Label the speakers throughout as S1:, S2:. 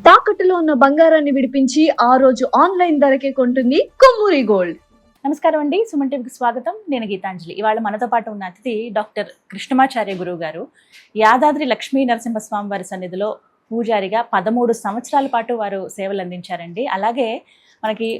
S1: తాకట్టులో ఉన్న బంగారాన్ని విడిపించి ఆ రోజు ఆన్లైన్ ధరకే కొంటుంది కొమ్మూరి గోల్డ్.
S2: నమస్కారం అండి, సుమన్ టీవీకి స్వాగతం. నేను గీతాంజలి. ఇవాళ మనతో పాటు ఉన్న అతిథి డాక్టర్ కృష్ణమాచార్య గురువు గారు. యాదాద్రి లక్ష్మీ నరసింహస్వామి వారి సన్నిధిలో పూజారిగా 13 సంవత్సరాల పాటు వారు సేవలు అందించారండి. అలాగే మనకి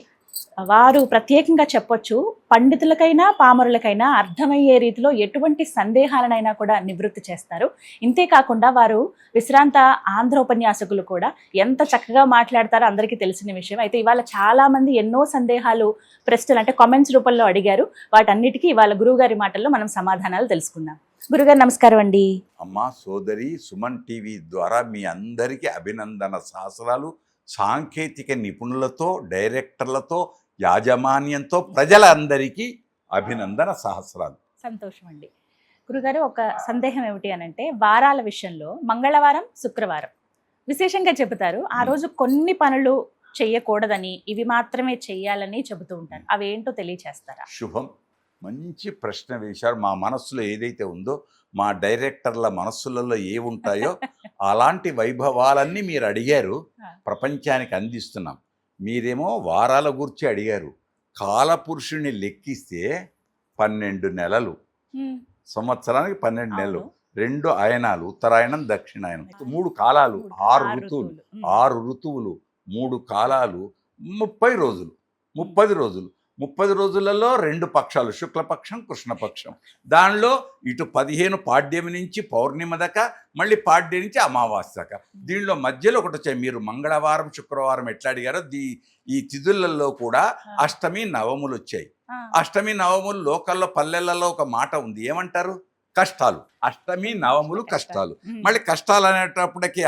S2: వారు ప్రత్యేకంగా చెప్పొచ్చు, పండితులకైనా పామరులకైనా అర్థమయ్యే రీతిలో ఎటువంటి సందేహాలనైనా కూడా నివృత్తి చేస్తారు. ఇంతేకాకుండా వారు విశ్రాంత ఆంధ్ర ఉపన్యాసకులు కూడా. ఎంత చక్కగా మాట్లాడతారో అందరికీ తెలిసిన విషయం. అయితే ఇవాళ చాలా మంది ఎన్నో సందేహాలు, ప్రశ్నలు అంటే కామెంట్స్ రూపంలో అడిగారు. వాటన్నిటికీ ఇవాళ గురువు గారి మాటల్లో మనం సమాధానాలు తెలుసుకుందాం. గురుగారు నమస్కారం అండి.
S3: అమ్మా సోదరి, సుమన్ టీవీ ద్వారా మీ అందరికీ అభినందన సహస్రాలు. సాంకేతిక నిపుణులతో, డైరెక్టర్లతో, యాజమాన్యంతో ప్రజలందరికీ అభినందన సహస్రాలు.
S2: సంతోషం అండి. గురుగారు, ఒక సందేహం ఏమిటి అనంటే, వారాల విషయంలో మంగళవారం, శుక్రవారం విశేషంగా చెబుతారు. ఆ రోజు కొన్ని పనులు చెయ్యకూడదని, ఇవి మాత్రమే చెయ్యాలని చెబుతూ ఉంటారు. అవేంటో తెలియచేస్తారా?
S3: శుభం. మంచి ప్రశ్న వేశారు. మా మనస్సులో ఏదైతే ఉందో, మా డైరెక్టర్ల మనస్సులలో ఏముంటాయో అలాంటి వైభవాలన్నీ మీరు అడిగారు, ప్రపంచానికి అందిస్తున్నాం. మీరేమో వారాల గురించి అడిగారు. కాలపురుషుని లెక్కిస్తే 12 నెలలు, సంవత్సరానికి 12 నెలలు, 2 అయనాలు, ఉత్తరాయణం, దక్షిణాయనం, 3 కాలాలు, 6 ఋతువులు, 6 ఋతువులు, 3 కాలాలు, 30 రోజులు, 30 రోజులు. 30 రోజులలో 2 పక్షాలు, శుక్లపక్షం, కృష్ణపక్షం. దానిలో ఇటు 15 పాడ్యమి నుంచి పౌర్ణిమ దాకా, మళ్ళీ పాడ్యం నుంచి అమావాస్య దాకా. దీనిలో మధ్యలో ఒకటి వచ్చాయి. మీరు మంగళవారం, శుక్రవారం ఎట్లా అడిగారో ఈ తిథులలో కూడా అష్టమి, నవములు వచ్చాయి. అష్టమి, నవములు లోకల్లో, పల్లెలలో ఒక మాట ఉంది. ఏమంటారు? కష్టాలు. అష్టమి, నవములు కష్టాలు. మళ్ళీ కష్టాలు అనేటప్పటికీ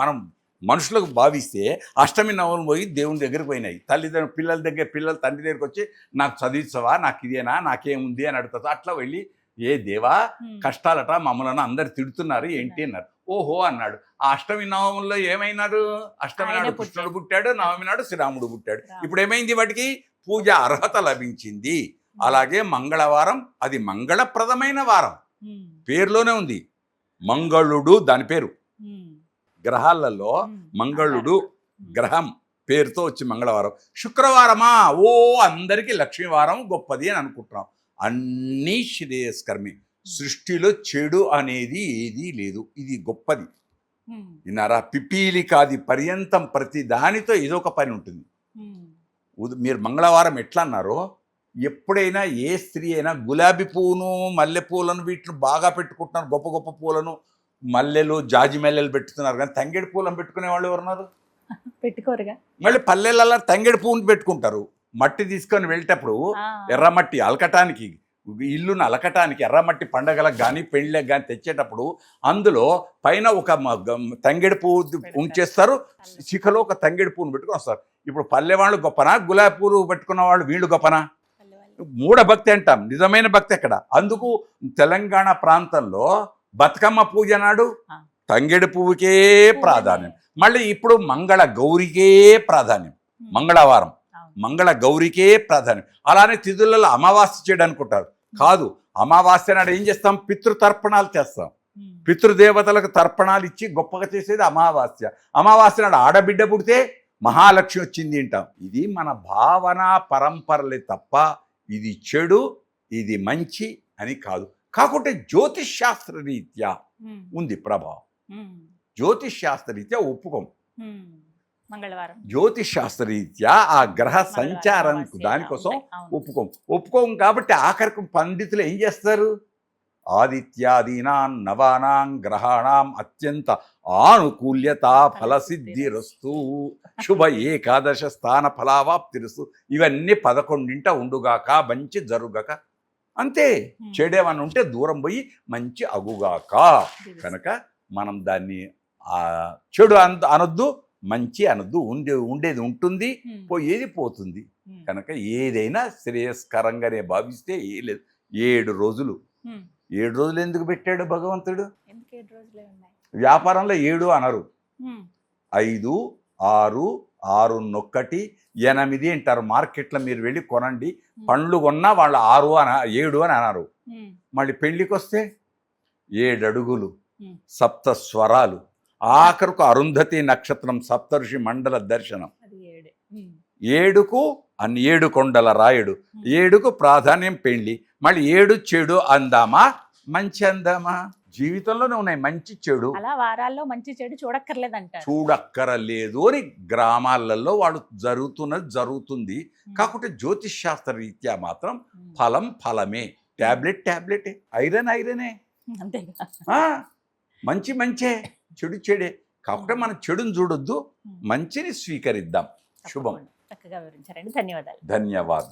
S3: మనం మనుషులకు భావిస్తే అష్టమి నవములు పోయి దేవుని దగ్గరికి పోయినాయి. తల్లిదండ్రులు పిల్లల తండ్రి దగ్గరికి వచ్చి, నాకు చదివించవా, నాకు ఇదేనా, నాకేముంది అని అడుగుతా. అట్లా వెళ్ళి, ఏ దేవా, కష్టాలట, మమ్మల్ని అందరు తిడుతున్నారు ఏంటి అన్నారు. ఓహో అన్నాడు. ఆ అష్టమి నవముల్లో ఏమైనాడు? అష్టమి నాడు కృష్ణుడు పుట్టాడు, నవమి నాడు శ్రీరాముడు పుట్టాడు. ఇప్పుడు ఏమైంది? వాటికి పూజ అర్హత లభించింది. అలాగే మంగళవారం, అది మంగళప్రదమైన వారం, పేరులోనే ఉంది. మంగళుడు దాని పేరు. గ్రహాలలో మంగళుడు గ్రహం పేరుతో వచ్చి మంగళవారం. శుక్రవారమా, ఓ అందరికీ లక్ష్మీవారం గొప్పది అని అనుకుంటున్నాం. అన్నీ శ్రేయస్కరమే. సృష్టిలో చెడు అనేది ఏదీ లేదు. ఇది గొప్పది. విన్నారా? పిపీలికాది పర్యంతం ప్రతి దానితో ఏదో ఒక పని ఉంటుంది. మీరు మంగళవారం ఎట్లా అన్నారో, ఎప్పుడైనా ఏ స్త్రీ అయినా గులాబీ పువ్వును, మల్లెపూలను, వీటిని బాగా పెట్టుకుంటున్నారు. గొప్ప గొప్ప పూలను, మల్లెలు, జాజి మల్లెలు పెట్టుతున్నారు. కానీ తంగేడు పూలను పెట్టుకునే వాళ్ళు ఎవరున్నారు? పెట్టుకోరుగా. మళ్ళీ పల్లెలలో తంగేడు పువ్వుని పెట్టుకుంటారు. మట్టి తీసుకొని వెళ్ళేటప్పుడు ఎర్రమట్టి అలకటానికి, ఇల్లును అలకటానికి ఎర్రమట్టి పండగలకు కానీ పెళ్ళకి కానీ తెచ్చేటప్పుడు అందులో పైన ఒక తంగేడు పువ్వు ఉంచేస్తారు, శిఖలో ఒక తంగేడు పువ్వును పెట్టుకుని వస్తారు. ఇప్పుడు పల్లె వాళ్ళు గొప్పనా, గులాబీ పువ్వు పెట్టుకున్న వాళ్ళు వీళ్ళు గొప్పనా? మూఢ భక్తి అంటాం. నిజమైన భక్తి ఎక్కడ? అందుకు తెలంగాణ ప్రాంతంలో బతుకమ్మ పూజ నాడు తంగేడు పువ్వుకే ప్రాధాన్యం. మళ్ళీ ఇప్పుడు మంగళ గౌరికే ప్రాధాన్యం. మంగళవారం మంగళ గౌరికే ప్రాధాన్యం. అలానే తిథులలో అమావాస్య చేయడానుకుంటారు. కాదు, అమావాస్య నాడు ఏం చేస్తాం? పితృతర్పణాలు చేస్తాం. పితృదేవతలకు తర్పణాలు ఇచ్చి గొప్పగా చేసేది అమావాస్య. అమావాస్య నాడు ఆడబిడ్డ పుడితే మహాలక్ష్మి వచ్చింది అంటాం. ఇది మన భావన పరంపరలే తప్ప ఇది చెడు, ఇది మంచి అని కాదు. కాకుంటే జ్యోతిష్ శాస్త్ర రీత్యా ఉంది ప్రభావం. జ్యోతిష్ శాస్త్ర రీత్యా ఒప్పుకోం.
S2: మంగళవారం
S3: జ్యోతిష్ శాస్త్ర రీత్యా ఆ గ్రహ సంచారం దానికోసం ఒప్పుకోం. కాబట్టి ఆఖరికి పండితులు ఏం చేస్తారు? ఆదిత్యాదీనాం నవానాం గ్రహాణం అత్యంత ఆనుకూల్యత ఫలసిద్ధిరస్తు శుభ ఏకాదశ స్థాన ఫలావాప్తిరస్తు. ఇవన్నీ 11 ఉండుగాక, మంచి జరుగక, అంతే. చెడేమన్నా ఉంటే దూరం పోయి మంచి అగుగాక. కనుక మనం దాన్ని చెడు అనొద్దు, మంచి అనొద్దు. ఉండేది ఉంటుంది, పోయేది పోతుంది. కనుక ఏదైనా శ్రేయస్కరంగానే భావిస్తే ఏ లేదు. 7 రోజులు. 7 రోజులు ఎందుకు పెట్టాడు భగవంతుడు? వ్యాపారంలో 7 అనరు. 5, 6, 6, 8 అంటారు. మార్కెట్లో మీరు వెళ్ళి కొనండి, పండ్లు కొన్నా వాళ్ళు 6 అని 7 అని అన్నారు. మళ్ళీ పెళ్ళికి వస్తే 7 అడుగులు, 7 స్వరాలు, ఆఖరుకు అరుంధతి నక్షత్రం సప్తఋషి మండల దర్శనం.
S2: అది 7.
S3: ఏడుకు 7 కొండల రాయుడు, 7కు ప్రాధాన్యం పెళ్లి. మళ్ళీ 7 చెడు అందామా మంచి అందామా? జీవితంలోనే ఉన్నాయి మంచి చెడు,
S2: అలా వారాల్లో మంచి చెడు చూడక్కర్లేదంటారు.
S3: చూడక్కరలేదు అని గ్రామాలలో వాళ్ళు జరుగుతుంది. కాకుంటే జ్యోతిష్ శాస్త్ర రీత్యా మాత్రం ఫలం ఫలమే, టాబ్లెట్ ఐరనే,
S2: అంతేగా.
S3: మంచే చెడు చెడే. కాకుంటే మనం చెడుని చూడొద్దు, మంచిని స్వీకరిద్దాం. శుభం.
S2: చక్కగా వివరించారండి. ధన్యవాదాలు.
S3: ధన్యవాద్.